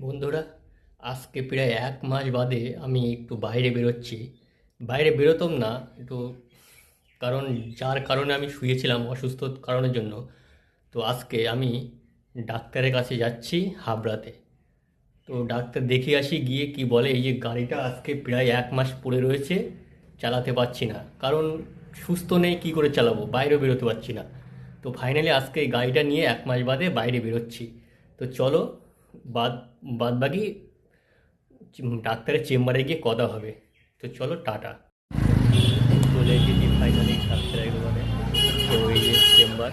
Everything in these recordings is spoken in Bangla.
বন্ধুরা, আজকে প্রায় 1 মাস বাদে আমি একটু বাইরে বেরোচ্ছি। বাইরে বেরোতাম না একটু, কারণ যার কারণে আমি শুয়েছিলাম অসুস্থ কারণের জন্য। তো আজকে আমি ডাক্তারের কাছে যাচ্ছি হাবড়াতে। তো ডাক্তার দেখিয়ে আসি, গিয়ে কি বলে, এই যে গাড়িটা আজকে প্রায় 1 মাস পড়ে রয়েছে, চালাতে পারছি না। কারণ সুস্থ নেই, কি করে চালাবো, বাইরেও বেরোতে পারছি না। তো ফাইনালি আজকে এই গাড়িটা নিয়ে 1 মাস বাদে বাইরে বেরোচ্ছি। তো চলো, বাদ বাদ বাকি ডাক্তারের চেম্বারে গিয়ে কথা হবে। তো চলো, টাটা। চলে এসেছি ফাইনালি ডাক্তারের দোকানে। তো এই যে চেম্বার।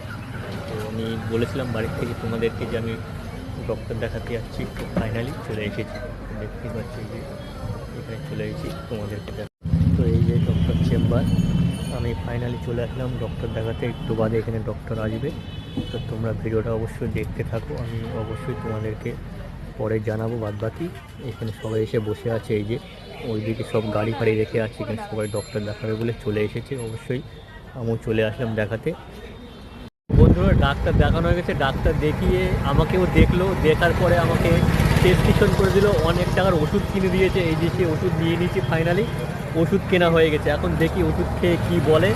তো আমি বলেছিলাম বাড়ির থেকে তোমাদেরকে যে আমি ডক্টর দেখাতে যাচ্ছি। তো ফাইনালি চলে এসেছি, দেখতেই পাচ্ছি যে এখানে চলে এসেছি তোমাদেরকে তো এই যে ডক্টর চেম্বার, আমি ফাইনালি চলে আসলাম ডক্টর দেখাতে। একটু বাদে এখানে ডক্টর আসবে। তো তোমরা ভিডিওটা অবশ্যই দেখতে থাকো, আমি অবশ্যই তোমাদেরকে পরে জানাবো বাদবাকি। এখানে সবাই এসে বসে আছে, এই যে ওইদিকে সব গাড়ি ফাড়ি রেখে আছে, এখানে সবাই ডক্টর দেখাবে বলে চলে এসেছে। অবশ্যই আমিও চলে আসলাম দেখাতে। বন্ধুরা, ডাক্তার দেখানো হয়ে গেছে। ডাক্তার দেখিয়ে আমাকেও দেখলো, দেখার পরে আমাকে প্রেসক্রিপশন করে দিল, অনেক টাকার ওষুধ কিনে দিয়েছে। এই যে সে ওষুধ নিয়ে নিয়েছি, ফাইনালি ওষুধ কেনা হয়ে গেছে। এখন দেখি ওষুধ খেয়ে কী বলে,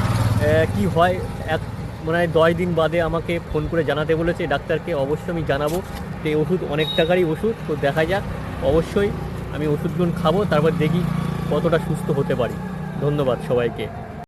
কি হয়। এক মনে হয় 10 দিন বাদে আমাকে ফোন করে জানাতে বলেছে ডাক্তারকে। অবশ্যই আমি জানাবো। তো এই ওষুধ অনেক টাকারই ওষুধ, তো দেখা যাক। অবশ্যই আমি ওষুধগুলো খাবো, তারপর দেখি কতটা সুস্থ হতে পারি। ধন্যবাদ সবাইকে।